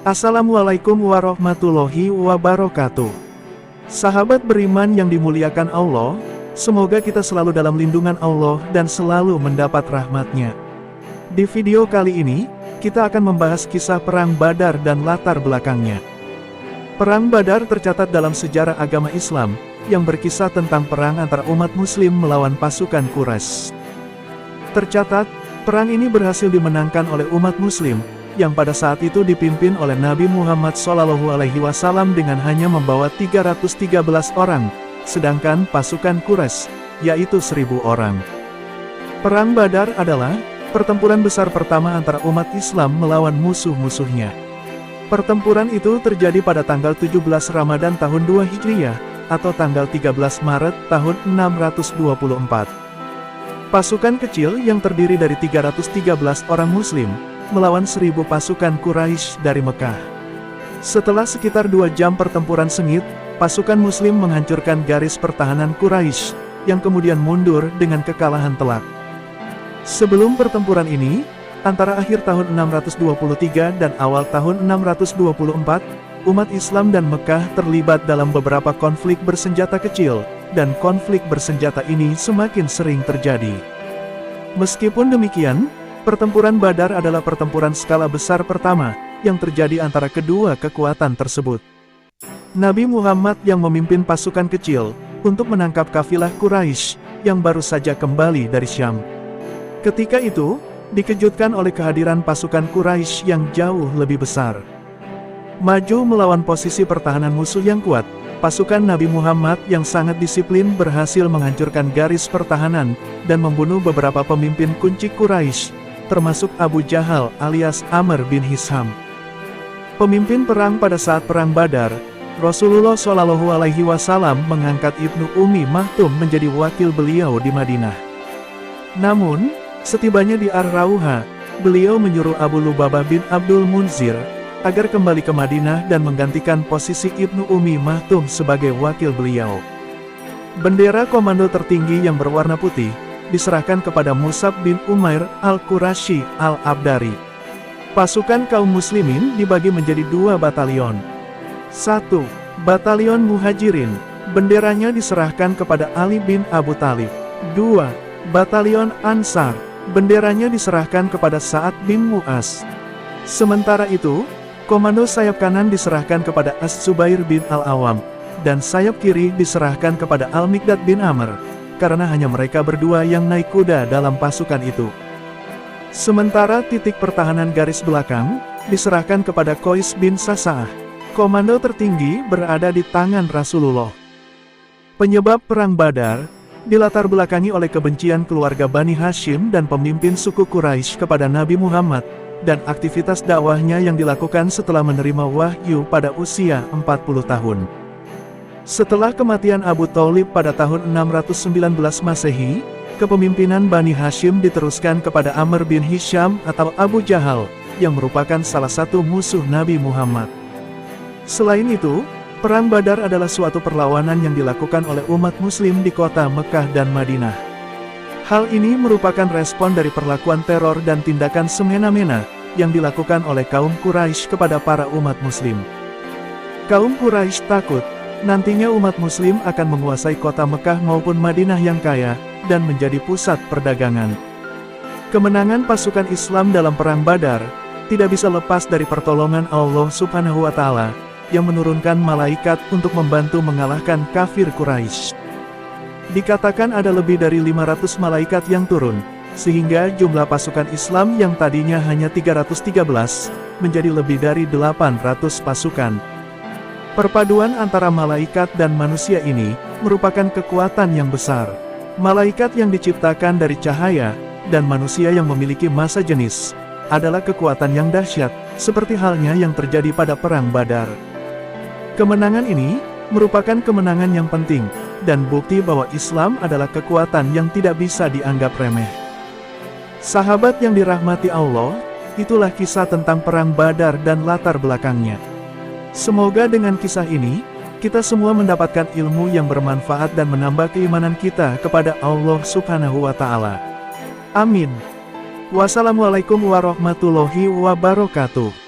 Assalamualaikum warahmatullahi wabarakatuh. Sahabat beriman yang dimuliakan Allah, semoga kita selalu dalam lindungan Allah dan selalu mendapat rahmat-Nya. Di video kali ini, kita akan membahas kisah Perang Badar dan latar belakangnya. Perang Badar tercatat dalam sejarah agama Islam, yang berkisah tentang perang antara umat muslim melawan pasukan Quraisy. Tercatat, perang ini berhasil dimenangkan oleh umat muslim, yang pada saat itu dipimpin oleh Nabi Muhammad SAW dengan hanya membawa 313 orang, sedangkan pasukan Quraisy, yaitu 1000 orang. Perang Badar adalah pertempuran besar pertama antara umat Islam melawan musuh-musuhnya. Pertempuran itu terjadi pada tanggal 17 Ramadan tahun 2 Hijriah, atau tanggal 13 Maret tahun 624. Pasukan kecil yang terdiri dari 313 orang muslim, melawan 1000 pasukan Quraisy dari Mekah. Setelah sekitar 2 jam pertempuran sengit, pasukan muslim menghancurkan garis pertahanan Quraisy, yang kemudian mundur dengan kekalahan telak. Sebelum pertempuran ini, antara akhir tahun 623 dan awal tahun 624, umat Islam dan Mekah terlibat dalam beberapa konflik bersenjata kecil, dan konflik bersenjata ini semakin sering terjadi. Meskipun demikian, pertempuran Badar adalah pertempuran skala besar pertama yang terjadi antara kedua kekuatan tersebut. Nabi Muhammad yang memimpin pasukan kecil untuk menangkap kafilah Quraisy yang baru saja kembali dari Syam. Ketika itu, dikejutkan oleh kehadiran pasukan Quraisy yang jauh lebih besar. Maju melawan posisi pertahanan musuh yang kuat, pasukan Nabi Muhammad yang sangat disiplin berhasil menghancurkan garis pertahanan dan membunuh beberapa pemimpin kunci Quraisy, termasuk Abu Jahal alias Amr bin Hisham. Pemimpin perang pada saat Perang Badar, Rasulullah SAW mengangkat Ibnu Ummi Maktum menjadi wakil beliau di Madinah. Namun, setibanya di Ar-Rauha, beliau menyuruh Abu Lubabah bin Abdul Munzir agar kembali ke Madinah dan menggantikan posisi Ibnu Ummi Maktum sebagai wakil beliau. Bendera komando tertinggi yang berwarna putih diserahkan kepada Mus'ab bin Umair al-Qurashi al-Abdari. Pasukan kaum muslimin dibagi menjadi 2 batalion. 1. Batalion Muhajirin, benderanya diserahkan kepada Ali bin Abu Thalib. 2. Batalion Ansar, benderanya diserahkan kepada Sa'ad bin Mu'az. Sementara itu, komando sayap kanan diserahkan kepada As-Zubair bin Al-Awam, dan sayap kiri diserahkan kepada Al-Miqdad bin Amr, karena hanya mereka berdua yang naik kuda dalam pasukan itu. Sementara titik pertahanan garis belakang diserahkan kepada Qais bin Sasa'ah. Komando tertinggi berada di tangan Rasulullah. Penyebab Perang Badar dilatar belakangi oleh kebencian keluarga Bani Hashim dan pemimpin suku Quraisy kepada Nabi Muhammad, dan aktivitas dakwahnya yang dilakukan setelah menerima wahyu pada usia 40 tahun. Setelah kematian Abu Thalib pada tahun 619 Masehi, kepemimpinan Bani Hashim diteruskan kepada Amr bin Hisham atau Abu Jahal, yang merupakan salah satu musuh Nabi Muhammad. Selain itu, Perang Badar adalah suatu perlawanan yang dilakukan oleh umat muslim di kota Mekah dan Madinah. Hal ini merupakan respon dari perlakuan teror dan tindakan semena-mena yang dilakukan oleh kaum Quraisy kepada para umat muslim. Kaum Quraisy takut nantinya umat muslim akan menguasai kota Mekah maupun Madinah yang kaya, dan menjadi pusat perdagangan. Kemenangan pasukan Islam dalam Perang Badar tidak bisa lepas dari pertolongan Allah Subhanahu wa Ta'ala, yang menurunkan malaikat untuk membantu mengalahkan kafir Quraisy. Dikatakan ada lebih dari 500 malaikat yang turun, sehingga jumlah pasukan Islam yang tadinya hanya 313, menjadi lebih dari 800 pasukan. Perpaduan antara malaikat dan manusia ini merupakan kekuatan yang besar. Malaikat yang diciptakan dari cahaya, dan manusia yang memiliki massa jenis, adalah kekuatan yang dahsyat, seperti halnya yang terjadi pada Perang Badar. Kemenangan ini merupakan kemenangan yang penting, dan bukti bahwa Islam adalah kekuatan yang tidak bisa dianggap remeh. Sahabat yang dirahmati Allah, itulah kisah tentang Perang Badar dan latar belakangnya. Semoga dengan kisah ini, kita semua mendapatkan ilmu yang bermanfaat dan menambah keimanan kita kepada Allah Subhanahu wa Ta'ala. Amin. Wassalamualaikum warahmatullahi wabarakatuh.